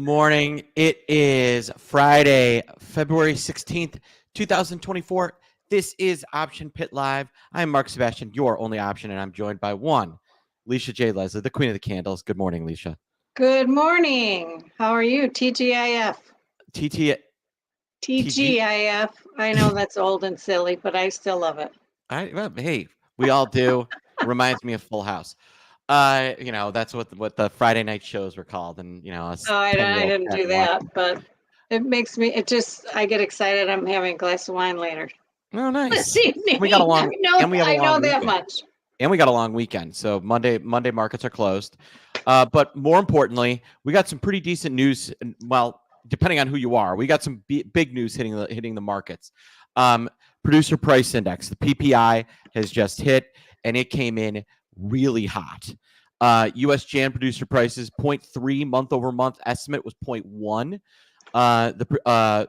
morning. It is Friday, February 16th, 2024. This is Option Pit Live. I'm Mark Sebastian, your only option, and I'm joined by one, Leisha J. Leslie, the queen of the candles. Good morning, Leisha. Good morning. How are you? TGIF. TT. TGIF. I know that's old and silly, but I still love it. Hey, we all do. Reminds me of Full House. That's what the Friday night shows were called, and I didn't do that, but it makes me. I get excited. I'm having a glass of wine later. Oh, nice. This evening. We got a long. I know that much. And we got a long weekend, so Monday markets are closed. But more importantly, we got some pretty decent news. Well, depending on who you are, we got some big news hitting the markets. Producer price index, the PPI, has just hit, and it came in really hot. U.S. Jan producer prices 0.3 month over month. Estimate was 0.1. The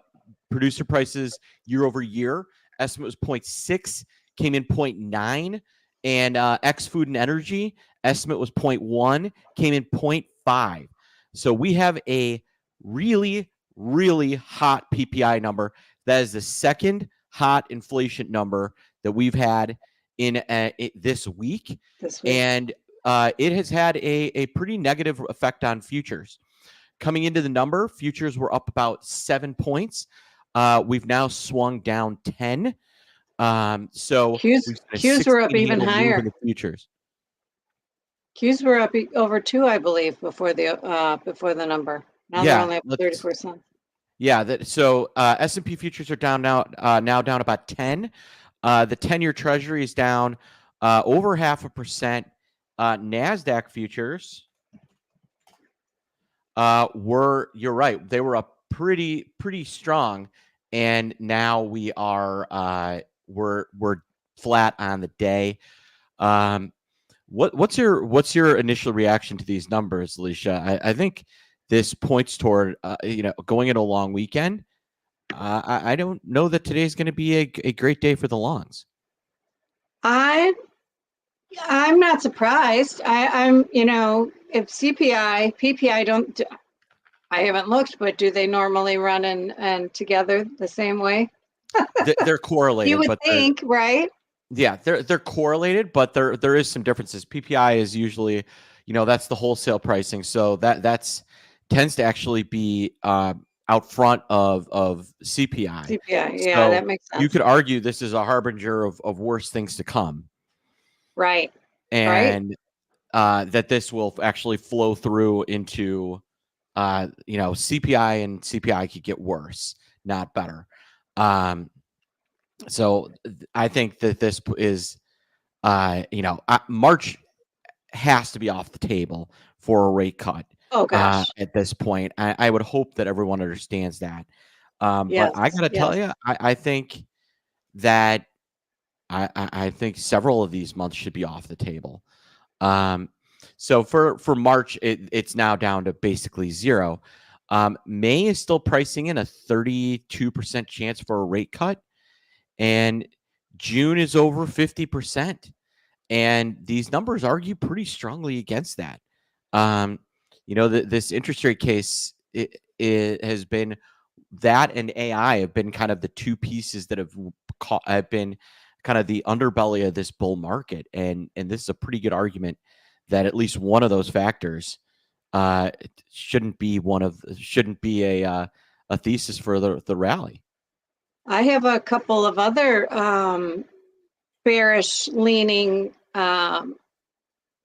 producer prices year over year estimate was 0.6, came in 0.9. And X Food and Energy estimate was 0.1, came in 0.5. So we have a really, really hot PPI number. That is the second hot inflation number that we've had in this week. And it has had a pretty negative effect on futures. Coming into the number, futures were up about 7 points. We've now swung down 10. So Qs were up even higher in the futures. Qs were up over 2, I believe, before the number. Now they're only up 30%. Yeah, so S&P futures are down now down about 10. The 10-year Treasury is down over 0.5%. NASDAQ futures you're right, they were up pretty strong, and now we are we're flat on the day. What's your initial reaction to these numbers, Leisha? I think this points toward going into a long weekend. I don't know that today's going to be a great day for the longs. I'm not surprised. I'm if CPI, PPI I haven't looked, but do they normally run and together the same way? They're correlated. You would think, right? Yeah, they're correlated, but there is some differences. PPI is usually, that's the wholesale pricing, so that's tends to actually be out front of CPI. CPI, yeah, so that makes sense. You could argue this is a harbinger of worse things to come, right? And that this will actually flow through into, CPI, and CPI could get worse, not better. So I think that this is, March has to be off the table for a rate cut. Oh gosh! At this point, I would hope that everyone understands that. But I gotta tell you, I think that I think several of these months should be off the table. So for March, it's now down to basically 0. May is still pricing in a 32% chance for a rate cut, and June is over 50%. And these numbers argue pretty strongly against that. This interest rate case, it has been that, and AI have been kind of the two pieces that have been kind of the underbelly of this bull market. And this is a pretty good argument that at least one of those factors shouldn't be a thesis for the rally. I have a couple of other bearish leaning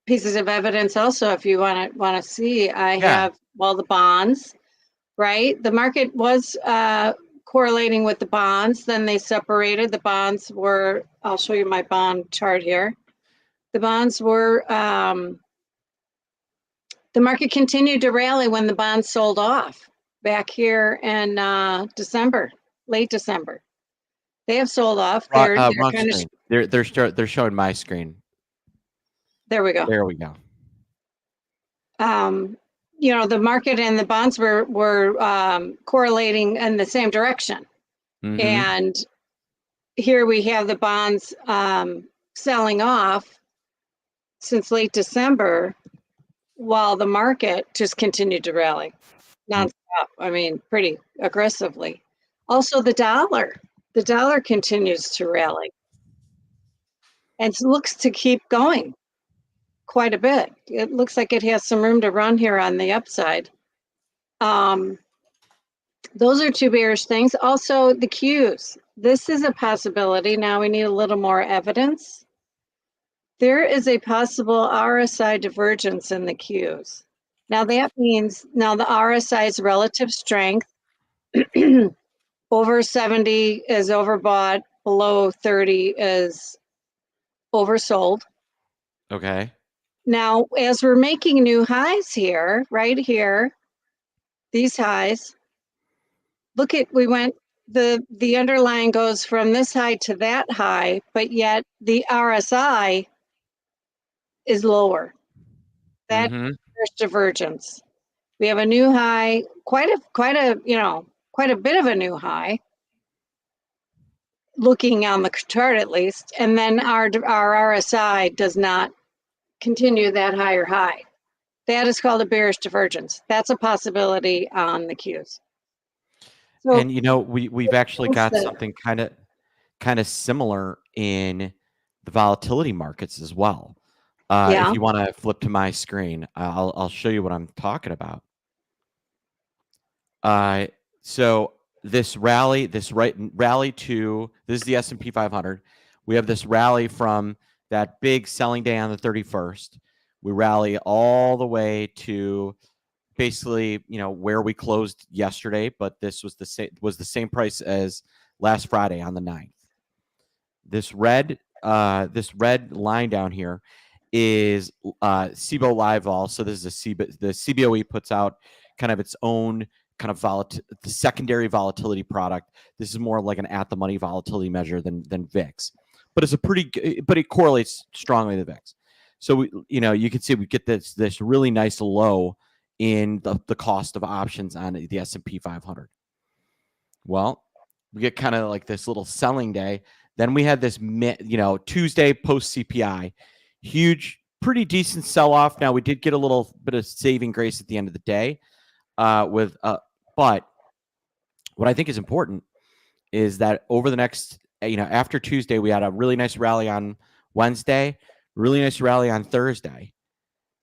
pieces of evidence also, if you want to see. I have the bonds, right? The market was correlating with the bonds, then they separated. The bonds were, I'll show you my bond chart here. The bonds were, the market continued to rally when the bonds sold off back here in December, late December. They have sold off. They're showing my screen. There we go. There we go. The market and the bonds were correlating in the same direction. Mm-hmm. And here we have the bonds selling off since late December, while the market just continued to rally nonstop. up. I mean, pretty aggressively. Also, the dollar continues to rally and looks to keep going quite a bit. It looks like it has some room to run here on the upside. Those are two bearish things. Also, the Qs. This is a possibility. Now we need a little more evidence. There is a possible RSI divergence in the Qs. Now that means now the RSI's relative strength over 70 is overbought, below 30 is oversold. Okay. Now, as we're making new highs here, right here, these highs, look at, we went, the underlying goes from this high to that high, but yet the RSI is lower. That there's divergence. We have a new high, quite a bit of a new high, looking on the chart at least, and then our RSI does not continue that higher high. That is called a bearish divergence. That's a possibility on the Qs. So, and we've actually got something kind of similar in the volatility markets as well. If you want to flip to my screen, I'll show you what I'm talking about. So this rally, this is the S&P 500. We have this rally from that big selling day on the 31st. We rally all the way to basically, where we closed yesterday, but this was the same price as last Friday on the 9th. This red line down here is Cboe Live Vol. So this is the Cboe puts out kind of its own kind of the secondary volatility product. This is more like an at the money volatility measure than VIX, but it correlates strongly to VIX. So you can see we get this really nice low in the cost of options on the S&P 500. Well, we get kind of like this little selling day. Then we had this Tuesday post CPI, huge, pretty decent sell off. Now we did get a little bit of saving grace at the end of the day. But what I think is important is that over the next, after Tuesday, we had a really nice rally on Wednesday, really nice rally on Thursday,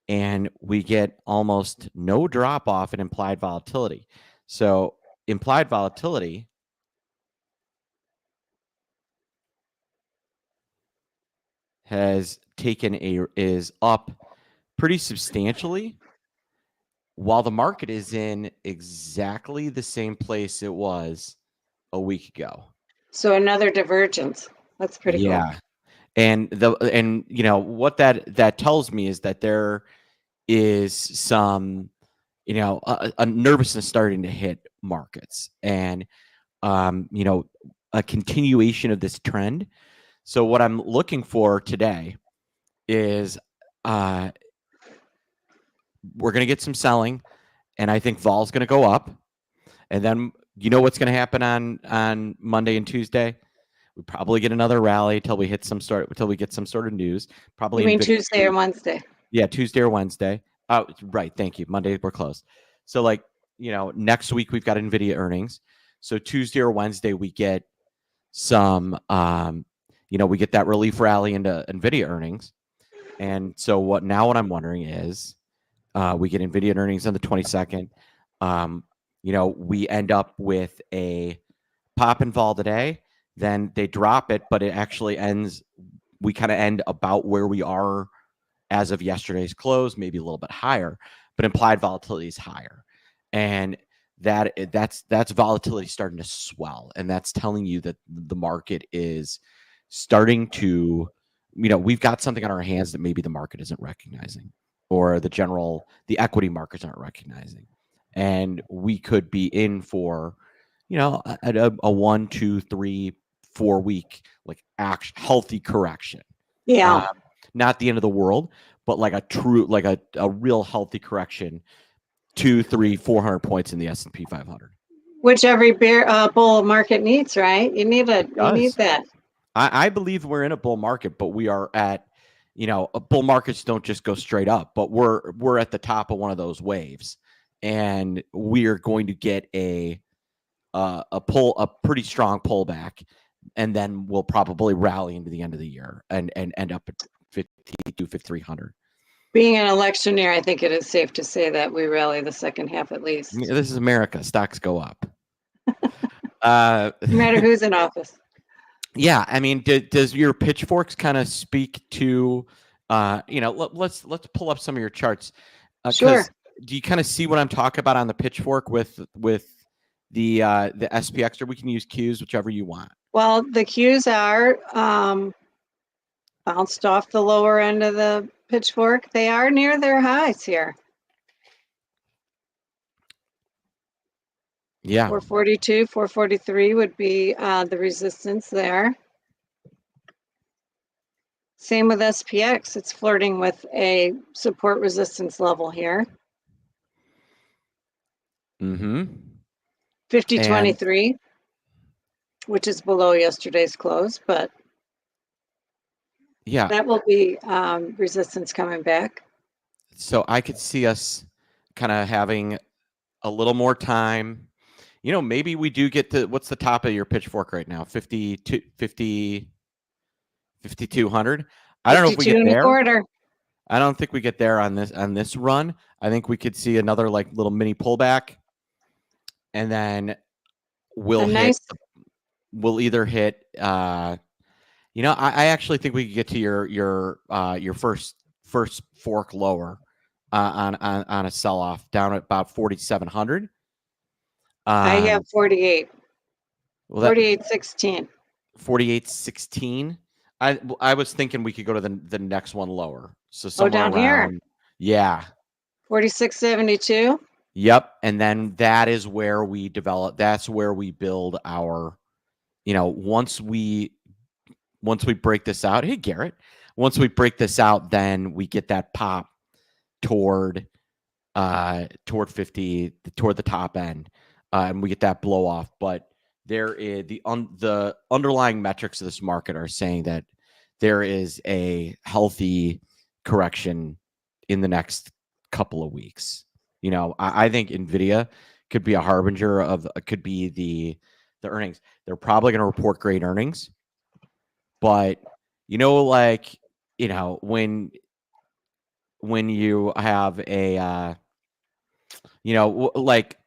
and we get almost no drop off in implied volatility. So implied volatility is up pretty substantially, while the market is in exactly the same place it was a week ago. So another divergence. That's pretty cool. And what that tells me is that there is some, a nervousness starting to hit markets, and a continuation of this trend. So what I'm looking for today is we're going to get some selling, and I think vol's going to go up. And then what's going to happen on Monday and Tuesday? We probably get another rally till we get some sort of news. Probably. You mean Tuesday or Wednesday? Yeah, Tuesday or Wednesday. Oh, right. Thank you. Monday we're closed. So next week we've got NVIDIA earnings. So Tuesday or Wednesday we get some we get that relief rally into NVIDIA earnings. And so what I'm wondering is we get NVIDIA earnings on the 22nd. We end up with a pop and vol today. Then they drop it, but it actually ends. We kind of end about where we are as of yesterday's close, maybe a little bit higher, but implied volatility is higher, and that's volatility starting to swell, and that's telling you that the market is starting to, we've got something on our hands that maybe the market isn't recognizing, or the equity markets aren't recognizing, and we could be in for a 1, 2, 3, 4 week healthy correction. Not the end of the world, but like a real healthy correction, 200, 300, 400 points in the S&P 500, which every bull market needs, right? You need that. I believe we're in a bull market, but we are at bull markets don't just go straight up, but we're at the top of one of those waves, and we're going to get a pretty strong pullback, and then we'll probably rally into the end of the year and end up at 5,300. Being an election year, I think it is safe to say that we rally the second half at least. This is America. Stocks go up. No matter who's in office. Yeah, I mean, does your pitchforks kind of speak to, let's pull up some of your charts. Sure. Do you kind of see what I'm talking about on the pitchfork with the SPX, or we can use Qs, whichever you want. Well, the Qs are bounced off the lower end of the pitchfork. They are near their highs here. Yeah. 442, 443 would be the resistance there. Same with SPX. It's flirting with a support resistance level here. 5023, which is below yesterday's close, but yeah, that will be resistance coming back. So I could see us kind of having a little more time. Maybe we do get to, what's the top of your pitchfork right now? 5,200. I don't know if we get there. I don't think we get there on this run. I think we could see another like little mini pullback, and then we'll either hit. I actually think we could get to your first fork lower on a sell off down at about 4,700. I have 48. 48.16. 48.16. I was thinking we could go to the next one lower. So somewhere down around, here. Yeah. 46.72. Yep. And then that is where we develop. That's where we build our, once we break this out. Hey, Garrett. Once we break this out, then we get that pop toward 50, toward the top end, and we get that blow off. But there is the underlying metrics of this market are saying that there is a healthy correction in the next couple of weeks. I think NVIDIA could be a harbinger of, could be the earnings. They're probably going to report great earnings, but when you have a, like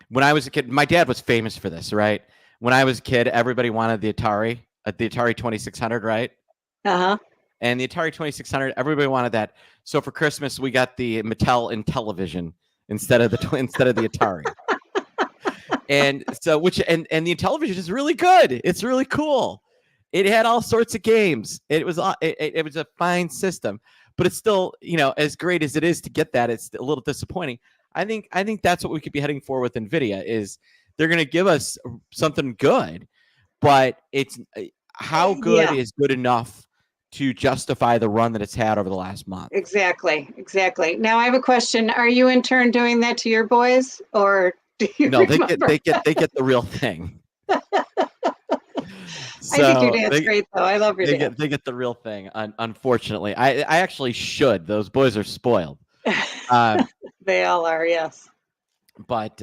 when I was a kid, my dad was famous for this, right? When I was a kid, everybody wanted the Atari 2600, right? Uh-huh. And the Atari 2600, everybody wanted that. So for Christmas, we got the Mattel Intellivision instead of the Atari. And so, and the Intellivision is really good. It's really cool. It had all sorts of games. It was a fine system, but it's still, as great as it is to get that, it's a little disappointing. I think that's what we could be heading for with NVIDIA, is they're going to give us something good, but it's how good is good enough to justify the run that it's had over the last month. Exactly. Now I have a question. Are you in turn doing that to your boys, or do you? No, they get the real thing. I think your dad's great, though. I love your dad. They get the real thing. Unfortunately, I actually should. Those boys are spoiled. They all are, yes. But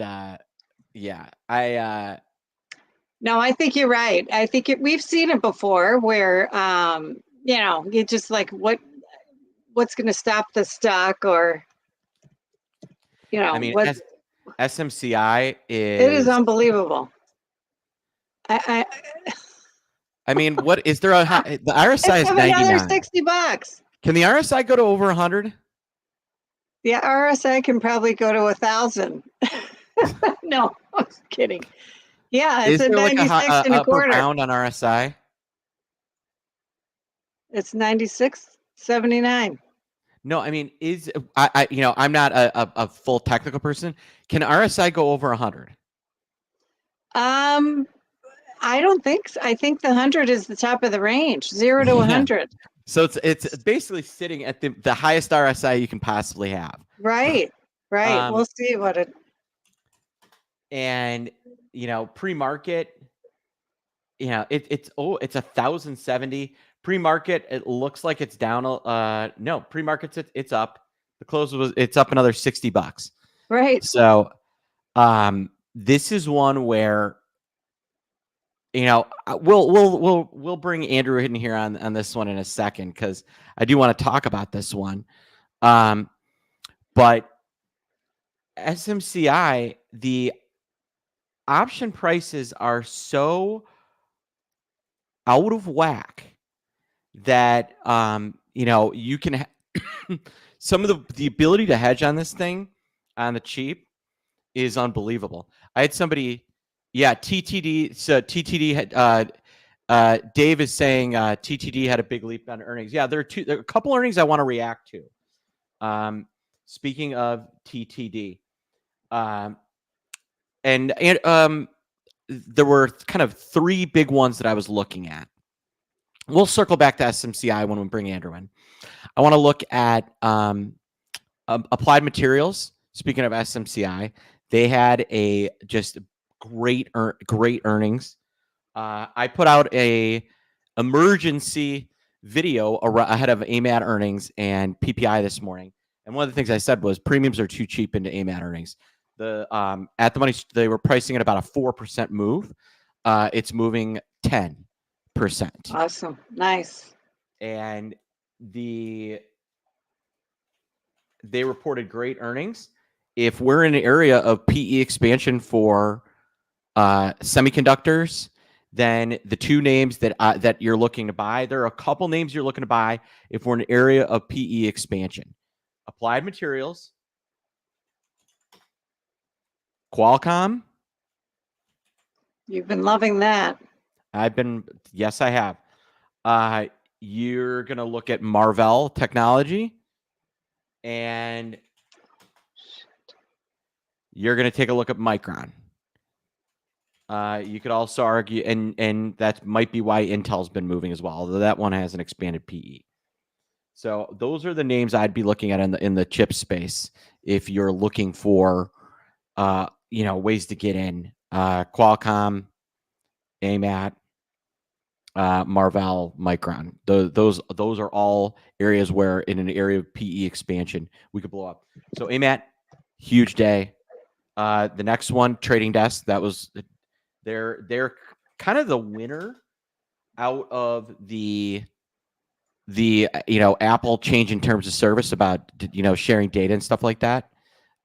yeah, No, I think you're right. I think we've seen it before, where you just like what's going to stop the stock, or I mean, SMCI is. It is unbelievable. I mean, what is there? The RSI is 99. $60. Can the RSI go to over 100? The RSI can probably go to 1,000. No, I'm kidding. Yeah, it's at 96.25 pound on RSI. It's 96.79. No, I mean, I'm not a full technical person. Can RSI go over 100? I don't think so. I think the 100 is the top of the range, 0 to 100. So it's basically sitting at the highest RSI you can possibly have. Right. We'll see what it. And pre-market, it's 1,070. Pre-market, it looks like it's down. No, pre-market's it's up. The close it's up another $60. Right. So this is one where, you know, we'll bring Andrew in here on this one in a second, because I do want to talk about this one. But SMCI, the option prices are so out of whack that you know, you can some of the ability to hedge on this thing on the cheap is unbelievable. I had somebody, yeah, TTD. So TTD had Dave is saying TTD had a big leap on earnings. Yeah, there are a couple earnings I want to react to. Speaking of TTD, and there were kind of three big ones that I was looking at. We'll circle back to SMCI when we bring Andrew in. I want to look at Applied Materials. Speaking of SMCI, they had a just great earnings. I put out a emergency video ahead of AMAT earnings and PPI this morning, and one of the things I said was premiums are too cheap into AMAT earnings. The at the money, they were pricing at about a 4% move. It's moving 10%. Awesome. Nice. And they reported great earnings. If we're in an area of PE expansion for semiconductors, then the two names that you're looking to buy, there are a couple names you're looking to buy if we're in an area of PE expansion: Applied Materials, Qualcomm. You've been loving that. Yes, I have. You're going to look at Marvell Technology, and you're going to take a look at Micron. You could also argue, and that might be why Intel's been moving as well, although that one has an expanded PE. So those are the names I'd be looking at in the chip space if you're looking for, you know, ways to get in. Qualcomm, AMAT, Marvell, Micron. Those are all areas where, in an area of PE expansion, we could blow up. So AMAT, huge day. The next one, Trading Desk, that was they're kind of the winner out of the you know, Apple change in terms of service about, you know, sharing data and stuff like that.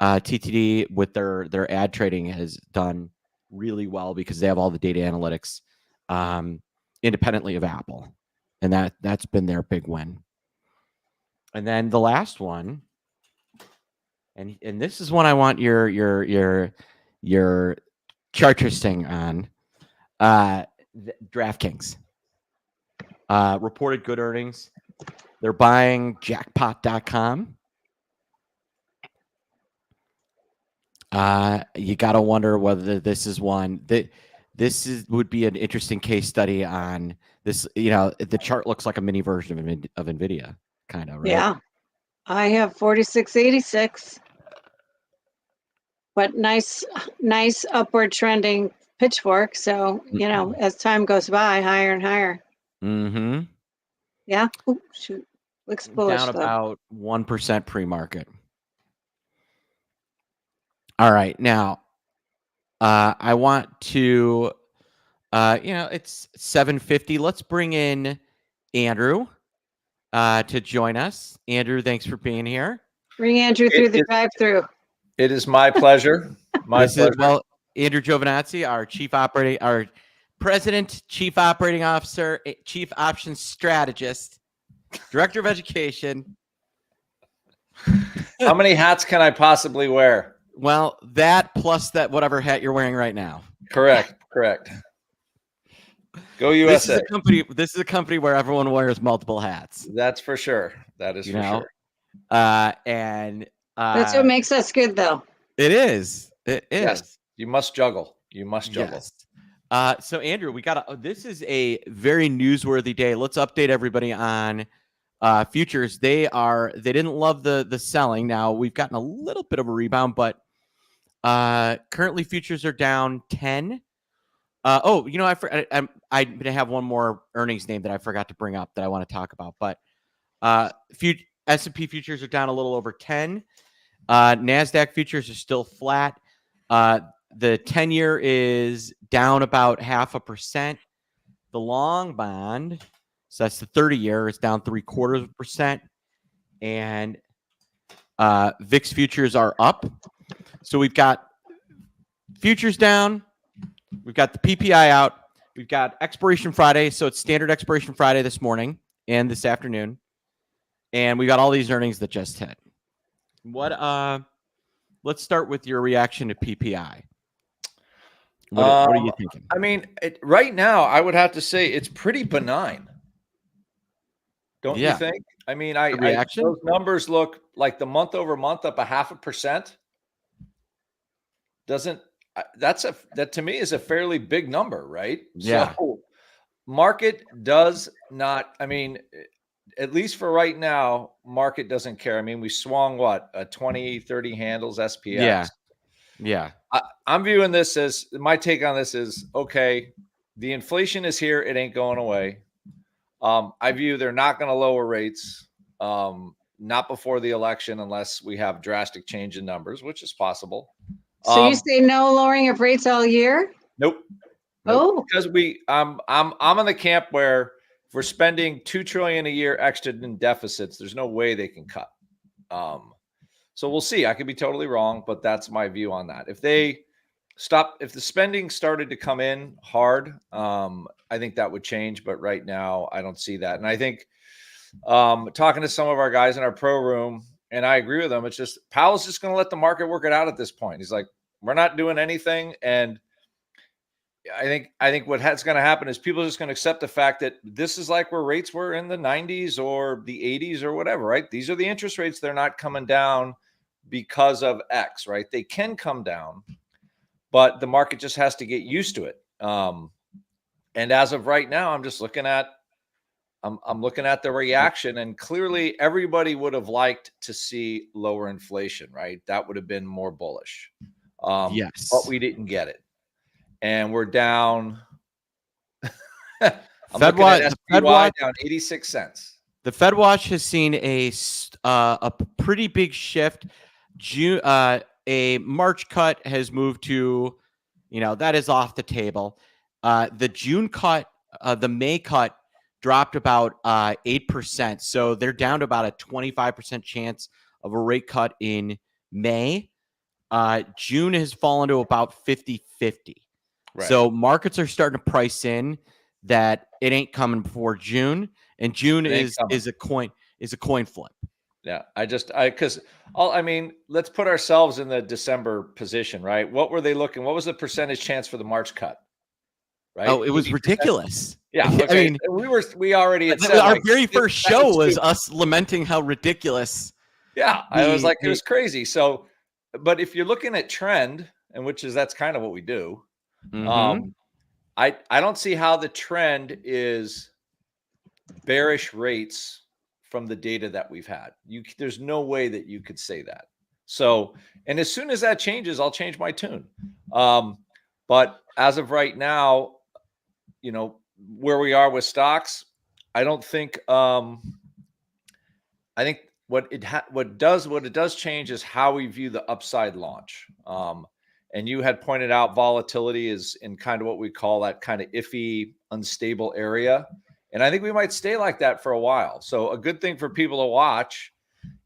TTD with their ad trading has done really well because they have all the data analytics independently of Apple, and that's been their big win. And then the last one, and this is one I want your chartristing on. DraftKings reported good earnings. They're buying jackpot.com. You got to wonder whether this is one that would be an interesting case study on this. You know, the chart looks like a mini version of NVIDIA, kind of, right? Yeah. I have 4686. But nice upward trending pitchfork. So, you know, as time goes by, higher and higher. Mm-hmm. Yeah. Oh, shoot. Looks bullish, down though. About 1% pre-market. All right. Now, I want to, you know, it's 7:50. Let's bring in Andrew to join us. Andrew, thanks for being here. Bring Andrew through the drive-through. It is my pleasure. My pleasure. Andrew Giovinazzi, our president, chief operating officer, chief options strategist, director of education. How many hats can I possibly wear? Well, that plus that whatever hat you're wearing right now. Correct. Go USA. This is a company where everyone wears multiple hats. That's for sure. That is for sure. And that's what makes us good, though. It is. It is. Yes. You must juggle. Yes. So Andrew, this is a very newsworthy day. Let's update everybody on futures. They didn't love the selling. Now we've gotten a little bit of a rebound, but currently futures are down 10. Oh, you know, I have one more earnings name that I forgot to bring up that I want to talk about, but S&P futures are down a little over 10. NASDAQ futures are still flat. The 10-year is down about 0.5%. The long bond, so that's the 30-year, is down 0.75%. And VIX futures are up. So we've got futures down. We've got the PPI out. We've got expiration Friday. So it's standard expiration Friday this morning and this afternoon. And we got all these earnings that just hit. Let's start with your reaction to PPI. What are you thinking? I mean, right now, I would have to say it's pretty benign. Don't you think? I mean, those numbers look like the month over month up 0.5%. That to me is a fairly big number, right? Yeah. So market does not, I mean, at least for right now, market doesn't care. I mean, we swung 20, 30 handles SPX. Yeah. I'm viewing this as, my take on this is, okay, the inflation is here. It ain't going away. I view they're not going to lower rates, not before the election, unless we have drastic change in numbers, which is possible. So you say no lowering of rates all year? Nope. Oh, because I'm in the camp where if we're spending $2 trillion a year extra in deficits, there's no way they can cut. So we'll see. I could be totally wrong, but that's my view on that. If the spending started to come in hard, I think that would change. But right now, I don't see that. And I think talking to some of our guys in our pro room, and I agree with them, it's just Powell's just going to let the market work it out at this point. He's like, we're not doing anything. And I think what's going to happen is people are just going to accept the fact that this is like where rates were in the 90s or the 80s or whatever, right? These are the interest rates. They're not coming down because of X, right? They can come down, but the market just has to get used to it. And as of right now, I'm just looking at, I'm looking at the reaction, and clearly everybody would have liked to see lower inflation, right? That would have been more bullish. Yes. But we didn't get it. And we're down. FedWatch down 86 cents. The FedWatch has seen a pretty big shift. A March cut has moved to, that is off the table. The June cut, the May cut dropped about 8%. So they're down to about a 25% chance of a rate cut in May. June has fallen to about 50-50. Right. So markets are starting to price in that it ain't coming before June, and June is a coin flip. Yeah, I mean, let's put ourselves in the December position, right? What were they looking? What was the percentage chance for the March cut? Right? Oh, it was 80%? Ridiculous. Yeah, okay. I mean, we already had said, our very first show was us lamenting how ridiculous. Yeah, I was like, it was crazy. So, but if you're looking at trend, and that's kind of what we do. Mm-hmm. I don't see how the trend is bearish rates from the data that we've had. There's no way that you could say that. So, and as soon as that changes, I'll change my tune. But as of right now, where we are with stocks, I don't think. I think what it does change is how we view the upside launch. And you had pointed out volatility is in kind of what we call that kind of iffy, unstable area. And I think we might stay like that for a while. So a good thing for people to watch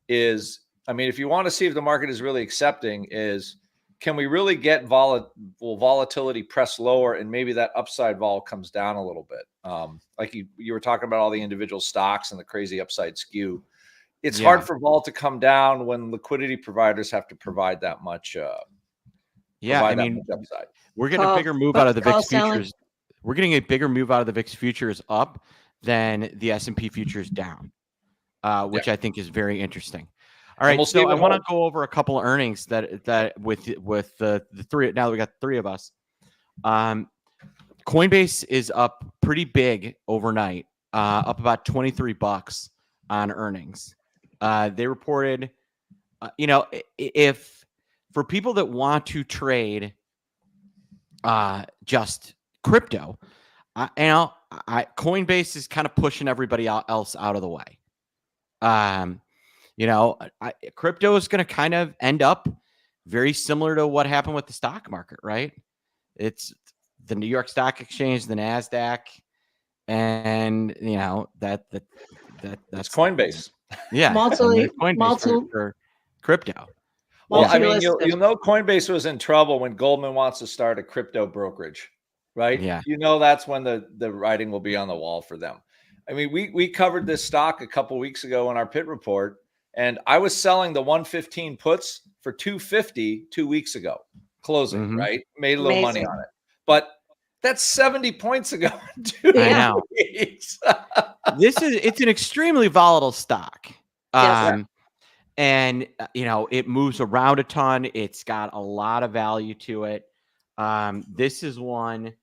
is, I mean, if you want to see if the market is really accepting, is can we really get volatility press lower, and maybe that upside vol comes down a little bit? Like you were talking about all the individual stocks and the crazy upside skew. It's hard for vol to come down when liquidity providers have to provide that much. I mean, we're getting a bigger move out of the VIX futures. We're getting a bigger move out of the VIX futures up than the S&P futures down, which I think is very interesting. All right, so I want to go over a couple of earnings that with the three. Now that we got three of us, Coinbase is up pretty big overnight, up about $23 on earnings. They reported, if for people that want to trade just crypto, Coinbase is kind of pushing everybody else out of the way. crypto is going to kind of end up very similar to what happened with the stock market, right? It's the New York Stock Exchange, the NASDAQ, and that's Coinbase. Yeah, Multi- Coinbase multi- for crypto. Well, I mean, multi-listed. you'll know Coinbase was in trouble when Goldman wants to start a crypto brokerage, right? Yeah. That's when the writing will be on the wall for them. I mean, we covered this stock a couple weeks ago in our pit report, and I was selling the 115 puts for 250 2 weeks ago, closing, right? Made a little money on it. But that's 70 points ago. I know. It's an extremely volatile stock. Yes. And it moves around a ton. It's got a lot of value to it. This is one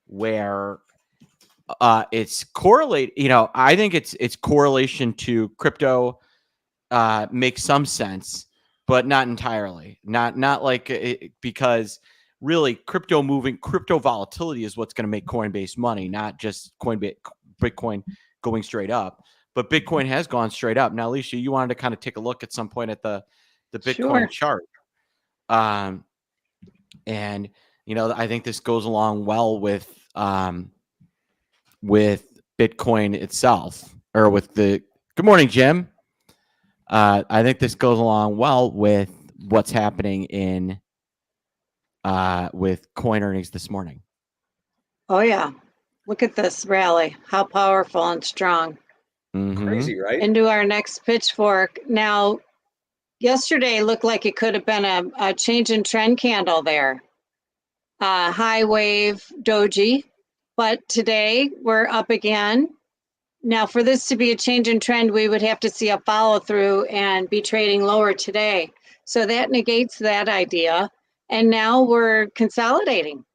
where it's correlate. I think it's correlation to crypto makes some sense, but not entirely. Not like because really crypto volatility is what's going to make Coinbase money, not just Bitcoin going straight up. But Bitcoin has gone straight up. Now, Alicia, you wanted to kind of take a look at some point at the Bitcoin chart. And I think this goes along well with Bitcoin itself, or with the good morning, Jim. I think this goes along well with what's happening in with coin earnings this morning. Oh yeah. Look at this rally. How powerful and strong. Crazy, right? Into our next pitchfork. Now, yesterday looked like it could have been a change in trend candle there. High wave doji, but today we're up again. Now, for this to be a change in trend, we would have to see a follow through and be trading lower today. So that negates that idea. And now we're consolidating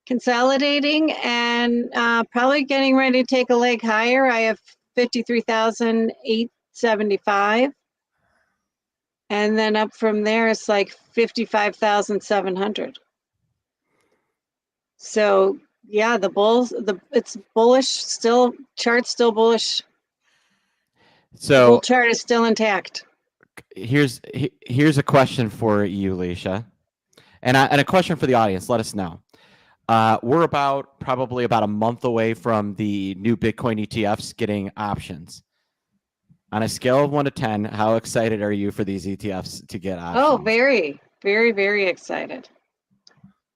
and probably getting ready to take a leg higher. I have 53,875. And then up from there, it's like 55,700. So yeah, it's bullish still. Chart's still bullish. So the bull chart is still intact. Here's a question for you, Alicia, and a question for the audience. Let us know. We're probably about a month away from the new Bitcoin ETFs getting options. On a scale of 1 to 10, how excited are you for these ETFs to get options? Oh, very, very, very excited.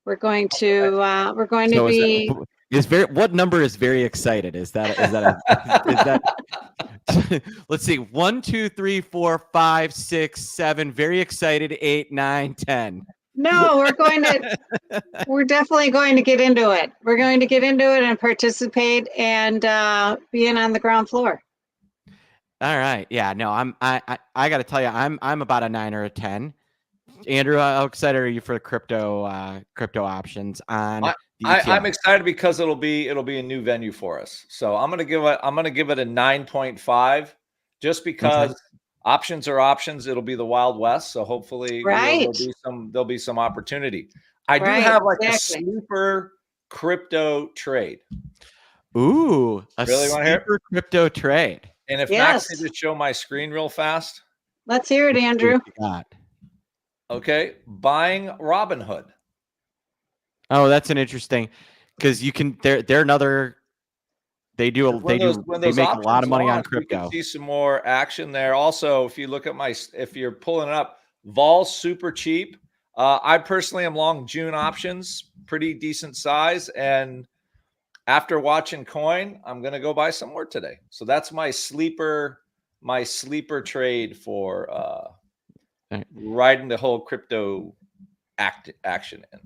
We're going to what number is very excited? Is that let's see, 1, 2, 3, 4, 5, 6, 7, very excited, 8, 9, 10. No, we're definitely going to get into it. We're going to get into it and participate and be in on the ground floor. All right. Yeah, no, I got to tell you, I'm about a 9 or a 10. Andrew, how excited are you for crypto options on? I'm excited because it'll be a new venue for us. So I'm gonna give it a 9.5, just because options are options. It'll be the Wild West, so hopefully there'll be some opportunity. I do have like a sleeper crypto trade. Ooh, really want to hear crypto trade? And if Max could just show my screen real fast. Let's hear it, Andrew. Okay, buying Robinhood. Oh, that's an interesting, because you can. They're another. They make a lot of money on crypto. You can see some more action there. Also, if you look at if you're pulling it up, Vol's super cheap. I personally am long June options, pretty decent size, and after watching coin, I'm gonna go buy some more today. So that's my sleeper trade for riding the whole crypto action in.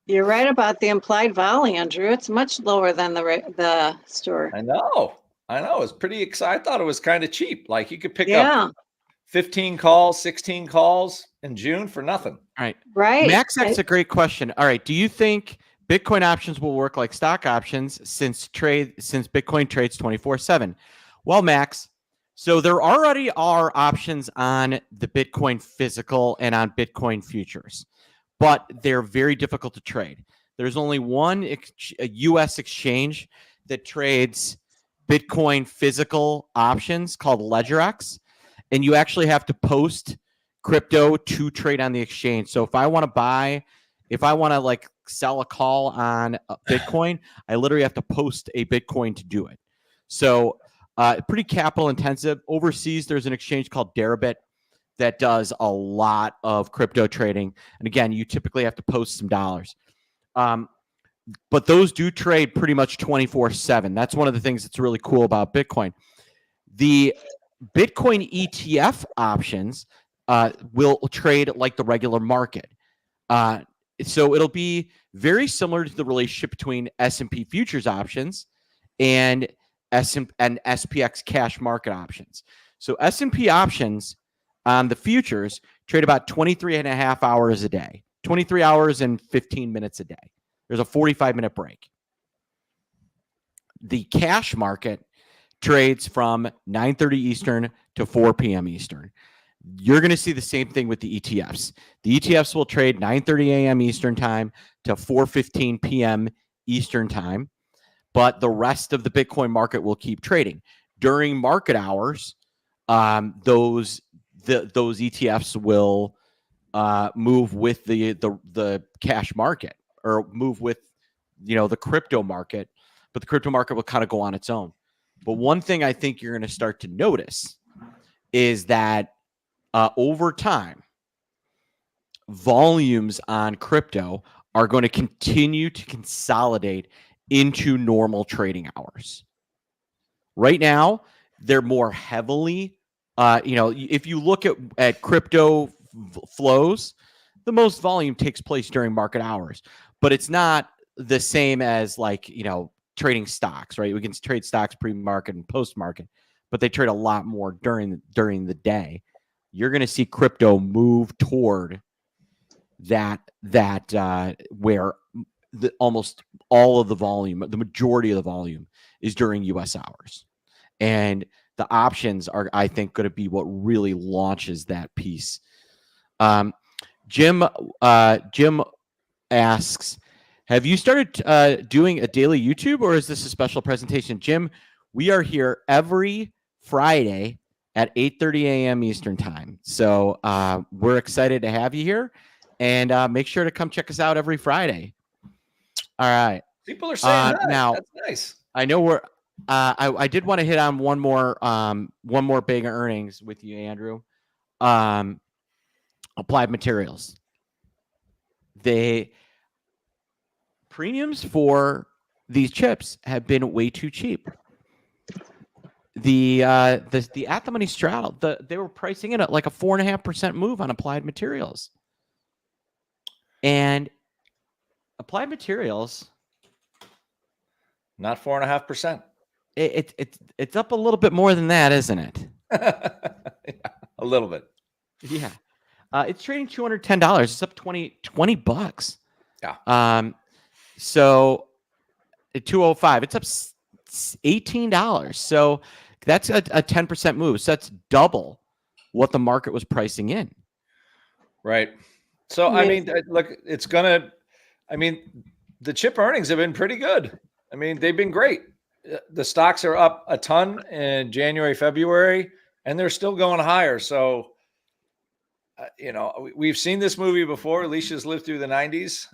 You're right about the implied vol, Andrew. It's much lower than the store. I know. It's pretty exciting. I thought it was kind of cheap. Like you could pick up 15 calls, 16 calls in June for nothing. Right. Max, that's a great question. All right. Do you think Bitcoin options will work like stock options since Bitcoin trades 24/7? Well, Max, so there already are options on the Bitcoin physical and on Bitcoin futures, but they're very difficult to trade. There's only one U.S. exchange that trades Bitcoin physical options called LedgerX, and you actually have to post crypto to trade on the exchange. So if I want to like sell a call on Bitcoin, I literally have to post a Bitcoin to do it. So pretty capital intensive. Overseas, there's an exchange called Deribit that does a lot of crypto trading. And again, you typically have to post some dollars. But those do trade pretty much 24/7. That's one of the things that's really cool about Bitcoin. The Bitcoin ETF options will trade like the regular market. So it'll be very similar to the relationship between S&P futures options and SPX cash market options. So S&P options on the futures trade about 23 and a half hours a day, 23 hours and 15 minutes a day. There's a 45-minute break. The cash market trades from 9:30 Eastern to 4 p.m. Eastern. You're going to see the same thing with the ETFs. The ETFs will trade 9:30 a.m. Eastern time to 4:15 p.m. Eastern time, but the rest of the Bitcoin market will keep trading. During market hours, those ETFs will move with the cash market, or move with the crypto market, but the crypto market will kind of go on its own. But one thing I think you're going to start to notice is that over time, volumes on crypto are going to continue to consolidate into normal trading hours. Right now, they're more heavily, if you look at crypto flows, the most volume takes place during market hours, but it's not the same as trading stocks, right? We can trade stocks pre-market and post-market, but they trade a lot more during the day. You're going to see crypto move toward that where almost all of the volume, the majority of the volume, is during U.S. hours, and the options are, I think, going to be what really launches that piece. Jim asks, have you started doing a daily YouTube, or is this a special presentation? Jim, we are here every Friday at 8:30 a.m. Eastern time. So we're excited to have you here, and make sure to come check us out every Friday. All right. People are saying that. Now, that's nice. I know we're. I did want to hit on one more big earnings with you, Andrew. Applied Materials. Premiums for these chips have been way too cheap. The at the money straddle, they were pricing in at like a 4.5% move on Applied Materials, and Applied Materials, not 4.5%. It's up a little bit more than that, isn't it? Yeah, a little bit. Yeah. It's trading $210. It's up $20 bucks. Yeah. So at 205, it's up $18. So that's a 10% move. So that's double what the market was pricing in. Right. So, I mean, look, the chip earnings have been pretty good. I mean, they've been great. The stocks are up a ton in January, February, and they're still going higher. So, we've seen this movie before. Alicia's lived through the 90s.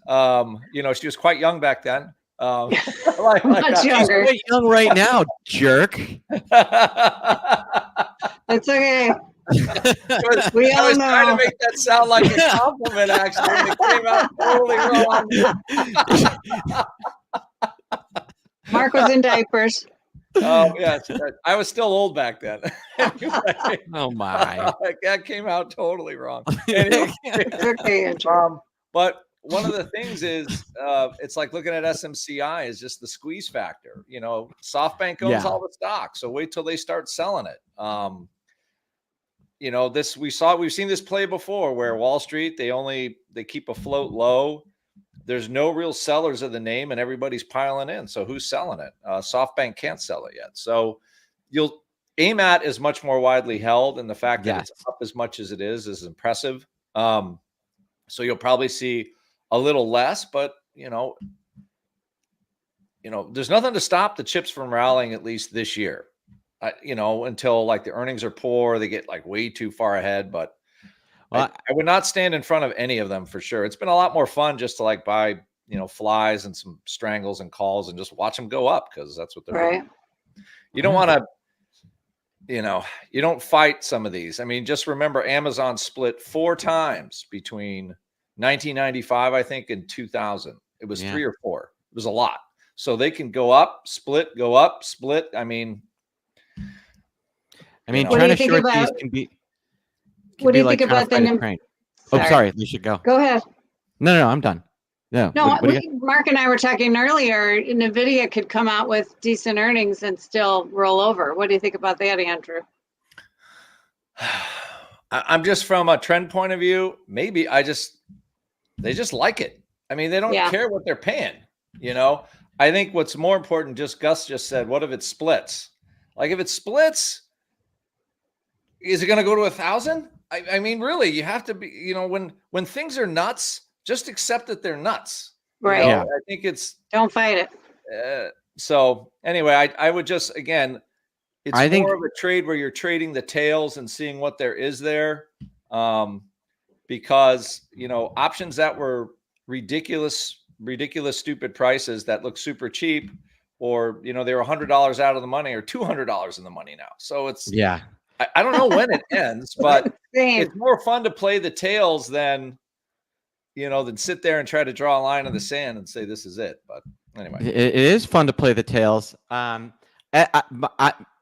She was quite young back then. Much She's younger. quite young right now, jerk. It's okay. I was trying to make that sound like a compliment, actually, and it came out totally wrong. Mark was in diapers. Oh, yes. I was still old back then. Anyway, Oh, my. that came out totally wrong. It's okay, Andrew. But one of the things is, it's like looking at SMCI is just the squeeze factor. SoftBank owns all the stocks, so wait till they start selling it. We've seen this play before, where Wall Street, they keep a float low. There's no real sellers of the name, and everybody's piling in. So who's selling it? SoftBank can't sell it yet. So AMAT is much more widely held, and the fact that it's up as much as it is impressive. So you'll probably see a little less, but there's nothing to stop the chips from rallying, at least this year. until like the earnings are poor, they get like way too far ahead. But Well, I would not stand in front of any of them for sure. It's been a lot more fun just to like buy, flies and some strangles and calls and just watch them go up because that's what they're Right. doing. You don't want to, you don't fight some of these. I mean, just remember Amazon split 4 times between 1995, I think, and 2000. It was 3 or 4. It was a lot. So they can go up, split, go up, split. I mean, trying What do you to think short these about- can be. What do you like think trying to about the fight a num- train. Oh, Sorry. sorry. You should go. Go ahead. No, I'm done. Yeah. No, What do you- Mark and I were talking earlier, NVIDIA could come out with decent earnings and still roll over. What do you think about that, Andrew? I'm just from a trend point of view. Maybe they just like it. I mean, they don't care what they're paying. I think what's more important, Gus just said, what if it splits? Like if it splits, is it going to go to 1,000? I mean, really, you have to be, when things are nuts, just accept that they're nuts. Right. Yeah. I think Don't fight it. So anyway, I would just, again, I think more of a trade where you're trading the tails and seeing what there is there. Because, options that were ridiculous, stupid prices that look super cheap, or, they were $100 out of the money or $200 in the money now. So it's, I don't know when it ends, but it's more fun to play the tails than sit there and try to draw a line in the sand and say, this is it. But anyway, it is fun to play the tails. NVIDIA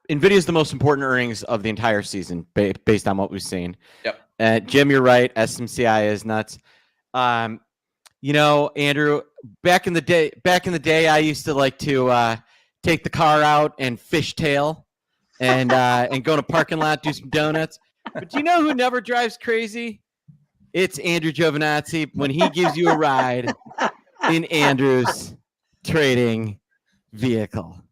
is the most important earnings of the entire season based on what we've seen. Yep. Jim, you're right. SMCI is nuts. Andrew, back in the day, I used to like to take the car out and fishtail and go in a parking lot, do some donuts. But do you know who never drives crazy? It's Andrew Giovinazzi when he gives you a ride in Andrew's trading vehicle.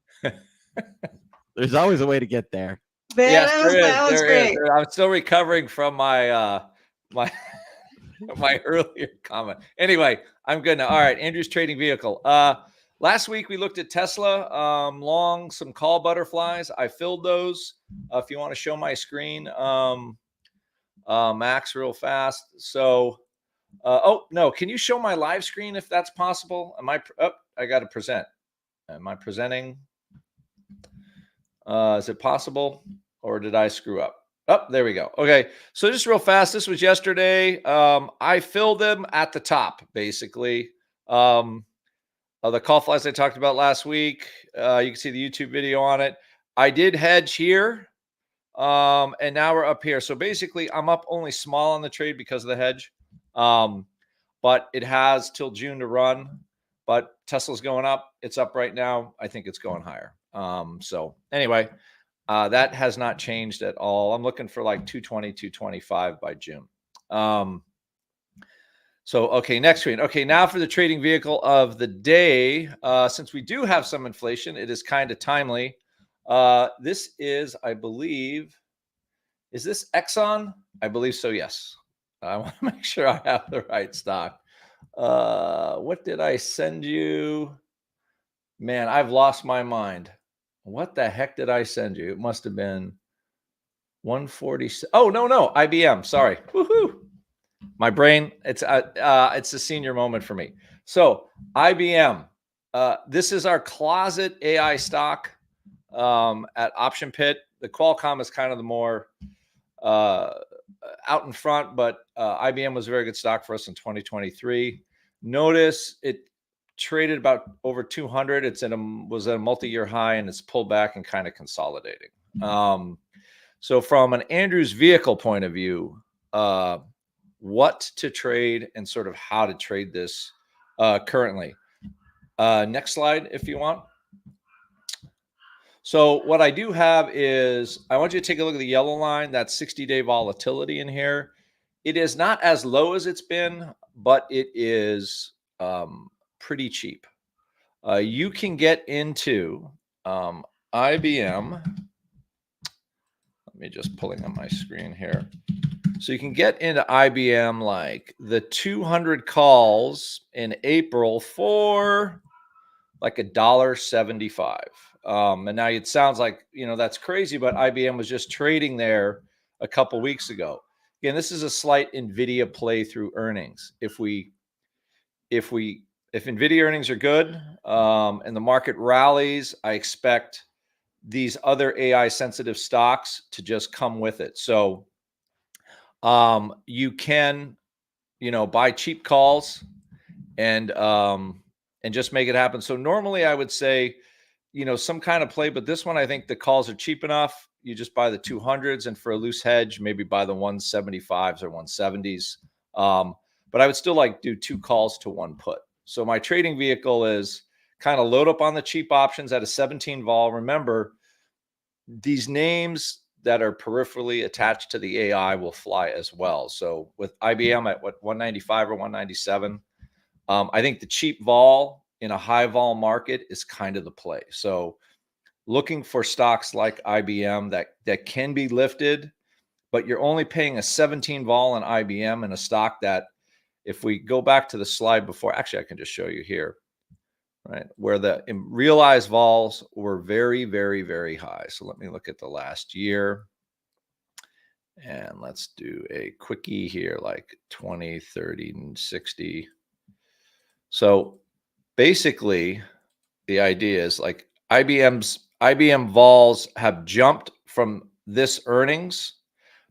There's always a way to get there. That was great. I'm still recovering from my my earlier comment. Anyway, I'm good now. All right, Andrew's trading vehicle. Last week we looked at Tesla long, some call butterflies. I filled those. If you want to show my screen, Max, real fast. So, no, can you show my live screen if that's possible? I got to present. Am I presenting? Is it possible, or did I screw up? Oh, there we go. Okay, so just real fast. This was yesterday. I filled them at the top, basically. The call flies I talked about last week. You can see the YouTube video on it. I did hedge here, and now we're up here. So basically, I'm up only small on the trade because of the hedge, but it has till June to run. But Tesla's going up. It's up right now. I think it's going higher. So anyway, that has not changed at all. I'm looking for like 220, 225 by June. So, okay, next screen. Okay, now for the trading vehicle of the day. Since we do have some inflation, it is kind of timely. This is, I believe, is this Exxon? I believe so, yes. I want to make sure I have the right stock. What did I send you? Man, I've lost my mind. What the heck did I send you? It must have been 140. Oh, no, IBM. Sorry. Woohoo. My brain, it's a senior moment for me. So IBM, this is our closet AI stock at Option Pit. The Qualcomm is kind of the more out in front, but IBM was a very good stock for us in 2023. Notice it traded about over 200. Was at a multi-year high, and it's pulled back and kind of consolidating. So from an Andrew's vehicle point of view, what to trade and sort of how to trade this currently. Next slide, if you want. So what I do have is, I want you to take a look at the yellow line, that 60-day volatility in here. It is not as low as it's been, but it is pretty cheap. You can get into IBM. Let me just pulling on my screen here. So you can get into IBM like the 200 calls in April for like $1.75. And now it sounds like, that's crazy, but IBM was just trading there a couple weeks ago. Again, this is a slight NVIDIA play through earnings. If NVIDIA earnings are good, and the market rallies, I expect these other AI sensitive stocks to just come with it. So you can, buy cheap calls and just make it happen. So normally I would say, some kind of play, but this one, I think the calls are cheap enough. You just buy the 200s, and for a loose hedge, maybe buy the 175s or 170s. But I would still do 2 calls to 1 put. So my trading vehicle is kind of load up on the cheap options at a 17 vol. Remember, these names that are peripherally attached to the AI will fly as well. So with IBM at 195 or 197, I think the cheap vol in a high vol market is kind of the play. So looking for stocks like IBM that can be lifted, but you're only paying a 17 vol in IBM, and a stock that, if we go back to the slide before, actually I can just show you here, right, where the realized vols were very, very, very high. So let me look at the last year, and let's do a quickie here, like 20, 30, and 60. So basically the idea is IBM vols have jumped from this earnings,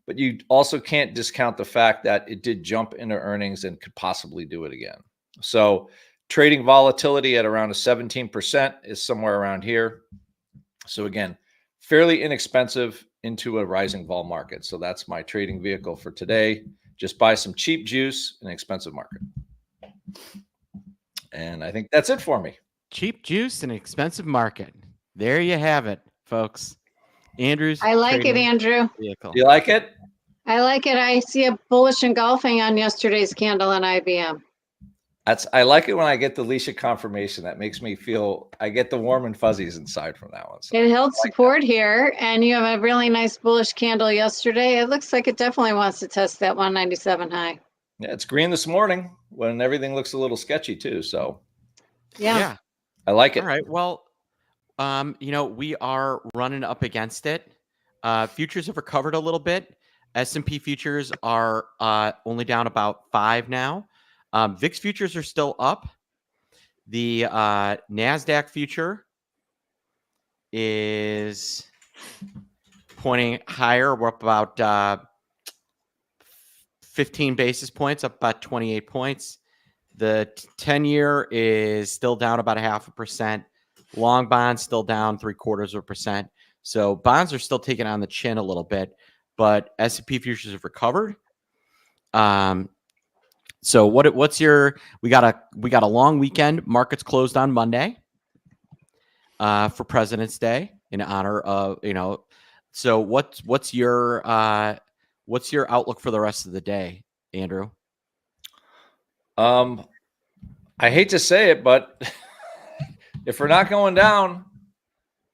but you also can't discount the fact that it did jump into earnings and could possibly do it again. So trading volatility at around a 17% is somewhere around here. So again, fairly inexpensive into a rising vol market. So that's my trading vehicle for today. Just buy some cheap juice in an expensive market. And I think that's it for me. Cheap juice in an expensive market. There you have it, folks. Andrew's. I like it, trading Andrew. vehicle. Do you like it? I like it. I see a bullish engulfing on yesterday's candle in IBM. I like it when I get the Leisha confirmation. That makes me feel, I get the warm and fuzzies inside from that one. So It held support here, and you have a really nice bullish candle yesterday. It looks like it definitely wants to test that 197 high. yeah, it's green this morning when everything looks a little sketchy too. So Yeah. I like it. All right. Well, we are running up against it. Futures have recovered a little bit. S&P futures are only down about 5 now. VIX futures are still up. The NASDAQ future is pointing higher. We're up about 15 basis points, up about 28 points. The 10-year is still down about 0.5%. Long bonds still down 0.75%. So bonds are still taking on the chin a little bit, but S&P futures have recovered. So what's your? We got a long weekend. Markets closed on Monday for President's Day in honor of So what's your outlook for the rest of the day, Andrew? I hate to say it, but if we're not going down,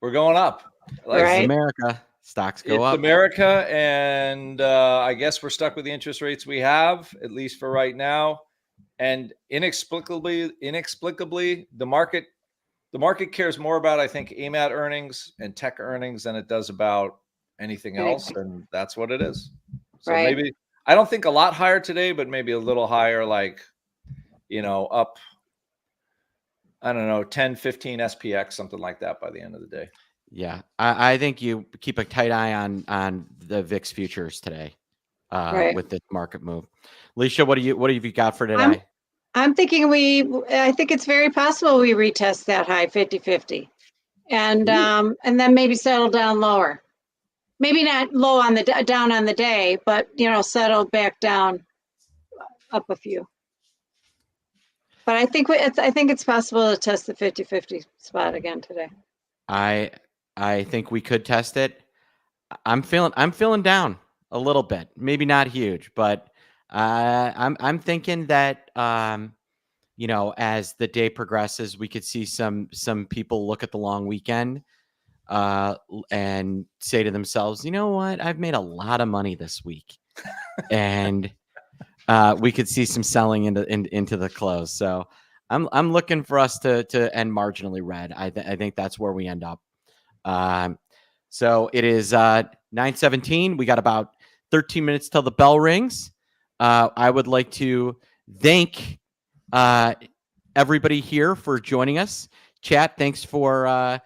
we're going up. Right. America stocks go it's up. America, and I guess we're stuck with the interest rates we have, at least for right now. And inexplicably, the market cares more about, I think, AMAT earnings and tech earnings than it does about anything else, and that's what it is. So Right. maybe, I don't think a lot higher today, but maybe a little higher, up, I don't know, 10, 15 SPX, something like that by the end of the day. Yeah, I think you keep a tight eye on the VIX futures today Right. with this market move. Leisha, what have you got for today? I'm thinking I think it's very possible we retest that high 50-50 and then maybe settle down lower. Maybe not low on down on the day, but settle back down up a few. But I think it's possible to test the 50-50 spot again today. I think we could test it. I'm feeling down a little bit, maybe not huge, but I'm thinking that as the day progresses, we could see some people look at the long weekend and say to themselves, you know what, I've made a lot of money this week, and we could see some selling into the close. So I'm looking for us to end marginally red. I think that's where we end up. So it is 9:17. We got about 13 minutes till the bell rings. I would like to thank everybody here for joining us. Chat, thanks for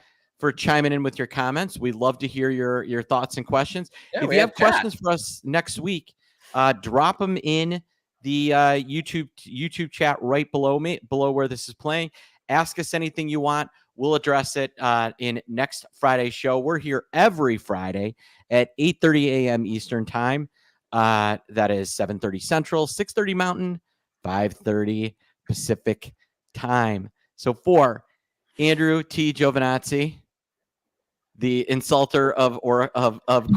chiming in with your comments. We'd love to hear your thoughts and questions. Yeah, If we you had have chat. questions for us next week, drop them in the YouTube chat right below where this is playing. Ask us anything you want. We'll address it in next Friday's show. We're here every Friday at 8:30 a.m. Eastern time. That is 7:30 Central, 6:30 Mountain, 5:30 Pacific time. So for Andrew T. Giovinazzi, the insulter of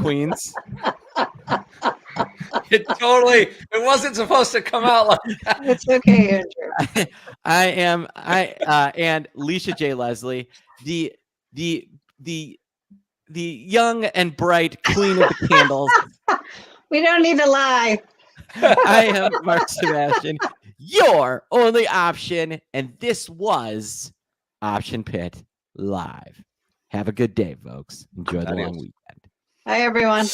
Queens. It wasn't supposed to come out like that. It's okay, Andrew. And Leisha J. Leslie, the young and bright queen of the candles. We don't need to lie. I am Mark Sebastian, your only option, and this was Option Pit Live. Have a good day, folks. Enjoy the long weekend. Hi, everyone.